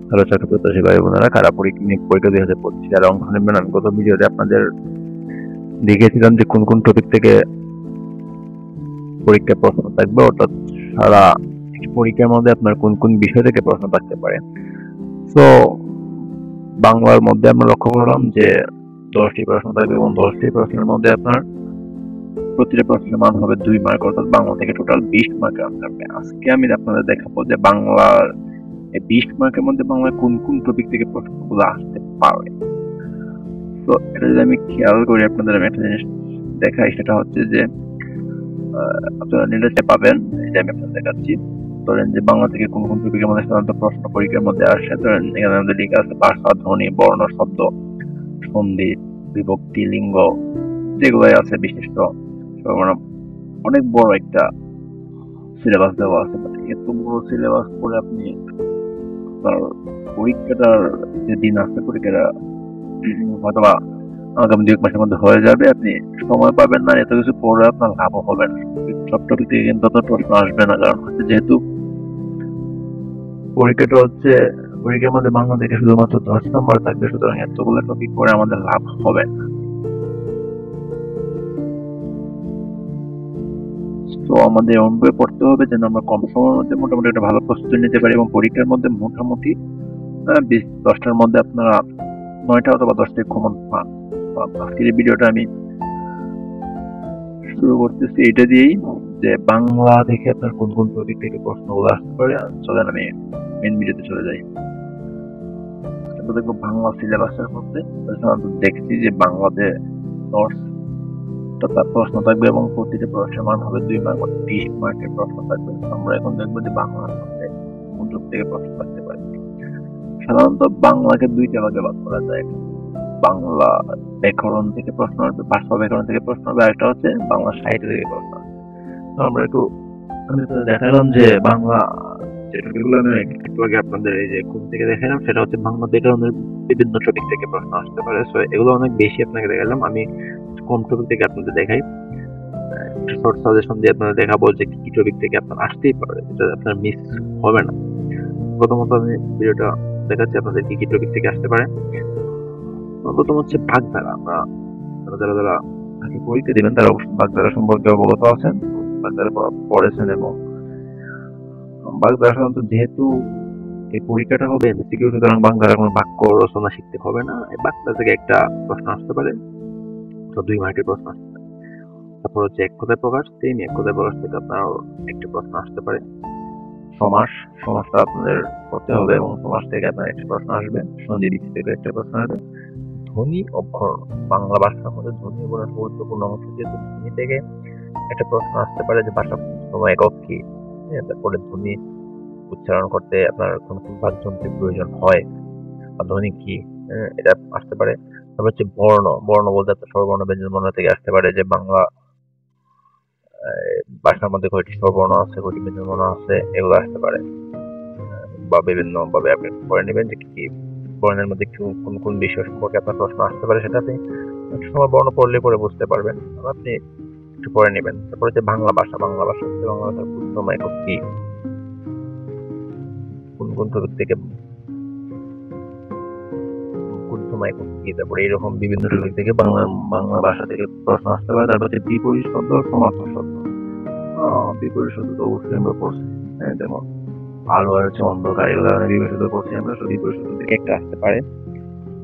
Hello চাকরি প্রত্যাশী ভাই বোনেরা, কারা পরীক্ষা 2025 যারা অংশ নেবেন, আমি গত ভিডিওতে আপনাদের দেখিয়েছিলাম যে কোন কোন টপিক থেকে পরীক্ষায় প্রশ্ন থাকবে, অর্থাৎ সারা পরীক্ষার মধ্যে আপনার কোন কোন বিষয় থেকে প্রশ্ন থাকতে পারে। তো বাংলার মধ্যে আমরা লক্ষ্য করলাম যে 10টি প্রশ্ন থাকবে এবং 10টি প্রশ্নের মধ্যে আপনার প্রতিটা প্রশ্নের মান হবে 2 মার্ক, অর্থাৎ বাংলা থেকে টোটাল 20 মার্কের আনসার হবে। আজকে আমি আপনাদের দেখাবো যে বাংলার এই 20 মার্কের মধ্যে বাংলায় কোন কোন টপিক থেকে প্রশ্নগুলো আসতে পারে। তো এটা যদি আমি খেয়াল করি, আপনাদের আমি একটা জিনিস দেখাই, সেটা হচ্ছে যে আপনারা নিলে পাবেন, এই যে আমি আপনাদের দেখাচ্ছি। ধরেন যে বাংলা থেকে কোন কোন টপিকের মধ্যে সাধারণত প্রশ্ন পরীক্ষার মধ্যে আসে। ধরেন এখানে আমাদের লেখা আছে ভাষা, ধ্বনি, বর্ণ, শব্দ, সন্ধি, বিভক্তি, লিঙ্গ, যেগুলাই আছে বিশিষ্ট সর্বনাম। অনেক বড় একটা সিলেবাস দেওয়া আছে। এত বড় সিলেবাস পড়ে আপনি আপনার পরীক্ষাটার যে দিন আছে, পরীক্ষাটা হয়তোবা আগামী 2 মাসের মধ্যে হয়ে যাবে। আপনি সময় পাবেন না, এত কিছু পড়ে আপনার লাভও হবে না। সব টপিক থেকে কিন্তু অত প্রশ্ন আসবে না, কারণ হচ্ছে যেহেতু পরীক্ষাটা হচ্ছে পরীক্ষার মধ্যে বাংলা থেকে শুধুমাত্র 10 নম্বর থাকবে, সুতরাং এতগুলো টপিক পড়ে আমাদের লাভ হবে না। তো আমাদের এমন ভাবে পড়তে হবে যেন আমরা কম সময়ের মধ্যে মোটামুটি একটা ভালো প্রস্তুতি নিতে পারি এবং পরীক্ষার মধ্যে মোটামুটি 10টার মধ্যে আপনারা 9টা অথবা 10টা কমন পান। আজকের এই ভিডিওটা আমি শুরু করতেছি এটা দিয়েই, যে বাংলা থেকে আপনার কোন কোন টপিক থেকে প্রশ্নগুলো আসতে পারে। চলেন আমি মেন ভিডিওতে চলে যাই। আমরা দেখবো বাংলা সিলেবাসের মধ্যে দেখছি যে বাংলাতে তার প্রশ্ন থাকবে এবং প্রতিটা প্রশ্নের মান হবে 2 মার্ক, 20 মার্কের প্রশ্ন থাকবে। আমরা এখন দেখবো যে বাংলার মধ্যে কোন টপিক থেকে প্রশ্ন থাকতে পারে। সাধারণত বাংলাকে 2টা ভাগে ভাগ করা যায়। বাংলা ব্যাকরণ থেকে প্রশ্ন আসবে, ভাষা ব্যাকরণ থেকে প্রশ্ন আসবে, আরেকটা হচ্ছে বাংলা সাহিত্য থেকে প্রশ্ন আসবে। তো আমরা একটু আমি তো দেখালাম যে বাংলা যে টপিকগুলো আমি একটু আগে আপনাদের এই যে কোন থেকে দেখালাম, সেটা হচ্ছে বাংলা ব্যাকরণের বিভিন্ন টপিক থেকে প্রশ্ন আসতে পারে। সো এগুলো অনেক বেশি আপনাকে দেখালাম, আমি কম টপিক থেকে আপনাদের দেখাই। একটু শর্ট সাজেশন দিয়ে আপনাদের দেখাবো যে কি কি টপিক থেকে আপনার আসতেই পারে, যেটা আপনার মিস হবে না। প্রথমত আমি ভিডিওটা দেখাচ্ছি আপনাদের কি কি টপিক থেকে আসতে পারে। প্রথম হচ্ছে বাগধারা। আমরা যারা যারা আগে পরীক্ষা দিবেন তারা অবশ্যই বাগধারা সম্পর্কে অবগত আছেন, বাগধারা পড়েছেন। এবং বাগধারা সাধারণত যেহেতু এই পরীক্ষাটা হবে এমসিকিউ, সুতরাং বাগধারা কোনো বাক্য রচনা শিখতে হবে না। এই বাগধারা থেকে একটা প্রশ্ন আসতে পারে, তো 2 মার্কের প্রশ্ন আসতে পারে। তারপর হচ্ছে এক কথায় প্রকাশ, সেম এক কথায় প্রকাশ থেকে আপনার একটা প্রশ্ন আসতে পারে। সমাসটা আপনাদের করতে হবে এবং সমাস থেকে আপনার একটা প্রশ্ন আসবে, সন্ধি বিচ্ছেদ থেকে একটা প্রশ্ন আসবে। ধ্বনি ও বর্ণ, বাংলা ভাষার মধ্যে ধ্বনি ও বর্ণের গুরুত্বপূর্ণ অংশ, যেহেতু ধ্বনি থেকে একটা প্রশ্ন আসতে পারে যে ভাষা সময় একক কি। তারপরে ধ্বনি উচ্চারণ করতে আপনার কোন কোন বাকযন্ত্রের প্রয়োজন হয় বা ধ্বনি কি, এটা আসতে পারে। তারপর হচ্ছে বর্ণ। বর্ণ বলতে আপনার স্বরবর্ণ ব্যঞ্জন বর্ণ থেকে আসতে পারে, যে বাংলা ভাষার মধ্যে কয়টি স্বরবর্ণ আছে, কয়টি ব্যঞ্জন বর্ণ আছে, এগুলো আসতে পারে। বা বিভিন্ন ভাবে আপনি পড়ে নেবেন যে কি বর্ণের মধ্যে কোন কোন বিষয় সম্পর্কে আপনার প্রশ্ন আসতে পারে, সেটা আপনি একটু সময় বর্ণ পড়লে পরে বুঝতে পারবেন। আপনি একটু পড়ে নেবেন। তারপর হচ্ছে বাংলা ভাষা। বাংলা ভাষা হচ্ছে বাংলা ভাষার ক্ষুদ্রতম একক কি, কোন কোন টপিক থেকে ক্ষুদ্রতম একক কি, তারপরে এরকম বিভিন্ন টপিক থেকে বাংলা বাংলা ভাষা থেকে প্রশ্ন আসতে পারে। তারপর হচ্ছে বিপরীত শব্দ, সমার্থক শব্দ। বিপরীত শব্দ তো অবশ্যই আমরা পড়ছি, যেমন আলো আর হচ্ছে অন্ধকার, এগুলো বিপরীত শব্দ পড়ছি আমরা। বিপরীত শব্দ থেকে একটা আসতে পারে,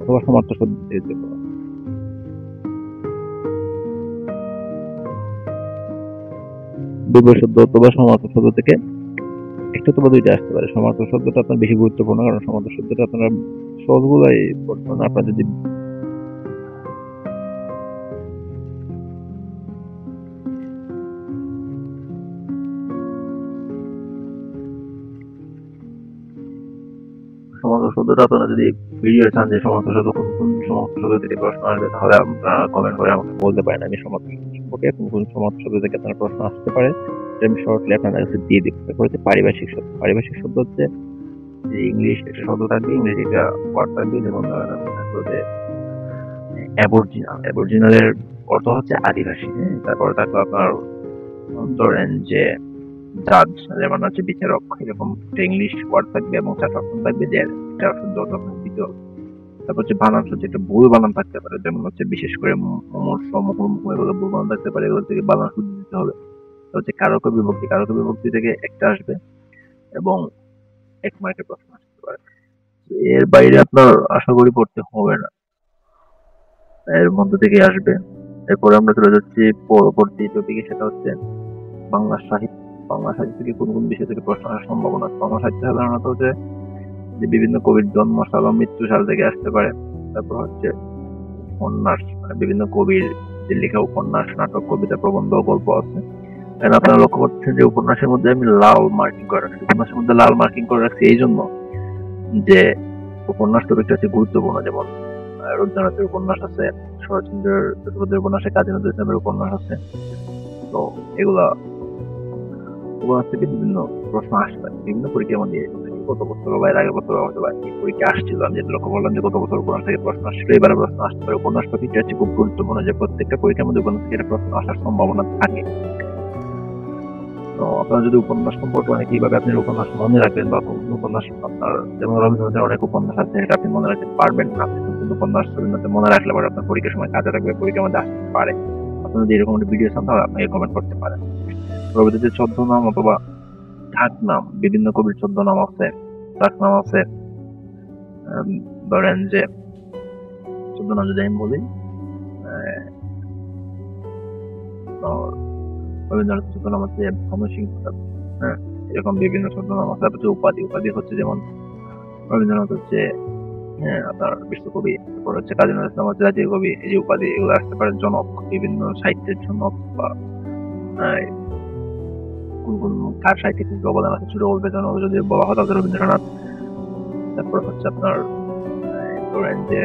অথবা সমার্থক শব্দ থেকে বিপরীত শব্দ অথবা সমার্থক শব্দ থেকে একটা অথবা 2টা আসতে পারে। সমার্থক শব্দটা আপনার বেশি গুরুত্বপূর্ণ, কারণ সমার্থক শব্দটা আপনারা সহজগুলাই বর্তমানে আপনার যদি সমার্থক শব্দটা আপনারা যদি ভিডিও চান যে সমার্থক শব্দ কোন কোন সমার্থক শব্দ থেকে প্রশ্ন আসবে, তাহলে আপনারা কমেন্ট করে আমাকে বলতে পারেন। আমি সমার্থক শব্দ সম্পর্কে কোন কোন সমার্থক শব্দ থেকে আপনার প্রশ্ন আসতে পারে আমি শর্টলি আপনাদের কাছে দিয়ে দিব। তারপর হচ্ছে পারিভাষিক শব্দ। পারিভাষিক শব্দ হচ্ছে যে ইংলিশ একটা শব্দ থাকবে, ইংরেজি একটা ওয়ার্ড থাকবে, যেমন থাকলো যে অ্যাবরজিনাল। অ্যাবরজিনালের অর্থ হচ্ছে আদিবাসী। তারপরে থাকলো আপনার ধরেন যে জাজ, যেমন হচ্ছে বিচারক, এরকম ইংলিশ ওয়ার্ড থাকবে এবং চারটা অপশন থাকবে যে একটা অপশন যত আপনার দিতে হবে। তারপর হচ্ছে বানান, হচ্ছে একটা ভুল বানান থাকতে পারে, যেমন হচ্ছে বিশেষ করে এগুলো ভুল বানান থাকতে পারে, এগুলো থেকে বানান শুদ্ধ দিতে হবে। হচ্ছে কারক বিভক্তি, কারক বিভক্তি থেকে একটা আসবে এবং 1 মার্কের প্রশ্ন আসতে পারে। এর বাইরে আপনার আশা করি পড়তে হবে না, এর মধ্যে থেকে আসবে। এরপরে আমরা চলে যাচ্ছি পরবর্তী টপিকে, সেটা হচ্ছে বাংলা সাহিত্য। বাংলা সাহিত্য থেকে কোন কোন বিষয় থেকে প্রশ্ন আসার সম্ভাবনা আছে? বাংলা সাহিত্য সাধারণত হচ্ছে যে বিভিন্ন কবির জন্ম সাল বা মৃত্যু সাল থেকে আসতে পারে। তারপর হচ্ছে উপন্যাস, মানে বিভিন্ন কবির যে লেখা উপন্যাস, নাটক, কবিতা, প্রবন্ধ, গল্প আছে। এখানে আপনারা লক্ষ্য করছেন যে উপন্যাসের মধ্যে আমি লাল মার্কিং করে রাখছি। উপন্যাসের মধ্যে লাল মার্কিং করে রাখছি এই জন্য যে উপন্যাস টপিকটা হচ্ছে গুরুত্বপূর্ণ। যেমন রবীন্দ্রনাথের উপন্যাস আছে, শরৎচন্দ্র চট্টোপাধ্যায়ের উপন্যাস আছে, কাজী নজরুল ইসলামের উপন্যাস আছে। তো এগুলা উপন্যাস থেকে বিভিন্ন প্রশ্ন আসতে পারে বিভিন্ন পরীক্ষার মধ্যে। গত বছর বা এর আগের বছর হয়তো বা এই পরীক্ষা আসছিল, আমি যেটা লক্ষ্য করলাম যে গত বছর উপন্যাস থেকে প্রশ্ন আসছিল, এবারে প্রশ্ন আসতে পারে। উপন্যাস টপিকটা হচ্ছে খুব গুরুত্বপূর্ণ, যে প্রত্যেকটা পরীক্ষার মধ্যে উপন্যাস থেকে একটা প্রশ্ন আসার সম্ভাবনা থাকে। তো আপনারা যদি উপন্যাস সম্পর্কে মানে কিভাবে আপনি উপন্যাস মনে রাখবেন বা কোন উপন্যাস আপনার, যেমন রবীন্দ্রনাথের অনেক উপন্যাস আছে এটা আপনি মনে রাখতে পারবেন না, আপনি কোন উপন্যাস রবীন্দ্রনাথের মনে রাখলে পরে আপনার পরীক্ষার সময় কাজে লাগবে, পরীক্ষার মধ্যে আসতে পারে। আপনি যদি এরকম একটা ভিডিও চান তাহলে আপনাকে কমেন্ট করতে পারেন। রবীন্দ্রনাথের ছদ্মনাম অথবা ডাক নাম, বিভিন্ন কবির ছদ্মনাম আছে, ডাক নাম আছে। ধরেন যে ছদ্মনাম যদি আমি বলি, রবীন্দ্রনাথের ছদ্মনাম হচ্ছে ভানুসিংহ ঠাকুর। হ্যাঁ, এরকম বিভিন্ন ছদ্মনাম আছে। তারপর উপাধি, উপাধি হচ্ছে যেমন রবীন্দ্রনাথ হচ্ছে আপনার বিশ্বকবি, তারপর হচ্ছে কাজী নজরুল ইসলাম হচ্ছে জাতীয় কবি। এই যে উপাধি, এগুলো আসতে পারে জনক, বিভিন্ন সাহিত্যের জনক বা কোন কোন কার সাহিত্যে কি অবদান আছে, ছোট গল্পের জনক যদি বলা হয় তাহলে রবীন্দ্রনাথ। তারপর হচ্ছে আপনার ধরেন যে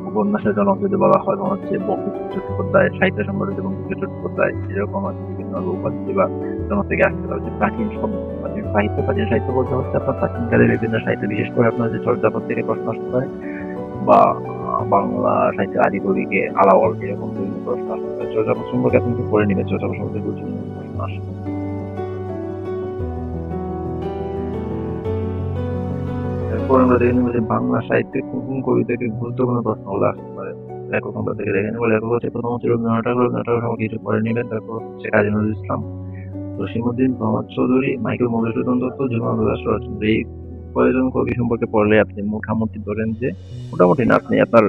উপন্যাসের জনক যদি বলা হয় তখন হচ্ছে বঙ্কিমচন্দ্র চট্টোপাধ্যায়, সাহিত্য সম্রাট বঙ্কিমচন্দ্র চট্টোপাধ্যায়। এরকম আছে বিভিন্ন উপাধি বা জনক থেকে আসতে পারে। প্রাচীন শব্দ, প্রাচীন সাহিত্য, প্রাচীন সাহিত্য বলতে হচ্ছে আপনার প্রাচীনকালের বিভিন্ন সাহিত্য, বিশেষ করে আপনার যে চর্যাপদ থেকে প্রশ্ন আসতে পারে বা বাংলা সাহিত্যের আদি কবিকে আলাওল, এরকম বিভিন্ন প্রশ্ন আসতে পারে। চর্যাপদ সম্পর্কে আপনি একটু পড়ে নেবেন, চর্যাপদ সম্পর্কে গুরুত্বপূর্ণ প্রশ্ন আসে। এরপর আমরা দেখে নেব যে বাংলা সাহিত্যে কোন কোন কবি থেকে গুরুত্বপূর্ণ প্রশ্নগুলো আসতে পারে। লেখক আমরা থেকে দেখে নেব। লেখক হচ্ছে প্রথম হচ্ছে রবীন্দ্রনাথ ঠাকুর, রবীন্দ্রনাথ ঠাকুর সম্পর্কে কিছু পড়ে নেবেন। তারপর হচ্ছে কাজী নজরুল ইসলাম, জসিমউদ্দিন, মোহাম্মদ চৌধুরী, মাইকেল মধুসূদন দত্ত, জীবনানন্দ দাশ, শরৎচন্দ্র। এই কয়েকজন কবি সম্পর্কে পড়লে আপনি মোটামুটি ধরেন যে, মোটামুটি না, আপনি আপনার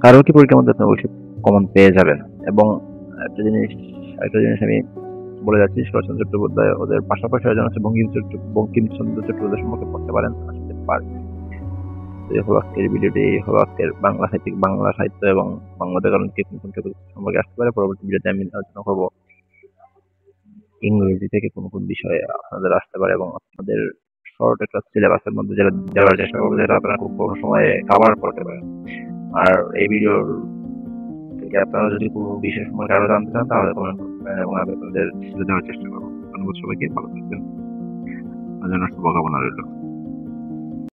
কারোর পরীক্ষার মধ্যে আপনি অবশ্যই কমন পেয়ে যাবেন। এবং একটা জিনিস একটা জিনিস আমি বলে যাচ্ছি, শরৎচন্দ্র চট্টোপাধ্যায় ওদের পাশাপাশি একজন আছে বঙ্কিমচন্দ্র চট্টোপাধ্যায় সম্পর্কে পড়তে পারেন, আসতে পারে। এই হলো আজকের ভিডিওটি, এই হলো আজকের বাংলা সাহিত্য এবং বাংলা ব্যাকরণ থেকে কোন কোন টপিক সম্পর্কে আসতে পারে। পরবর্তী ভিডিওতে আমি আলোচনা করবো ইংরেজি থেকে কোন কোন বিষয়ে আপনাদের আসতে পারে এবং আপনাদের শর্ট একটা সিলেবাসের মধ্যে যেটা দেওয়ার চেষ্টা করবো, যেটা আপনারা খুব কম সময়ে কভার করতে পারেন। আর এই ভিডিওর থেকে আপনারা যদি কোনো বিষয় সম্পর্কে আরো জানতে চান তাহলে কমেন্ট করতে পারেন এবং আমি আপনাদের দেওয়ার চেষ্টা করবো। ধন্যবাদ সবাইকে, ভালো থাকবেন, আমার জন্য শুভকামনা রইল।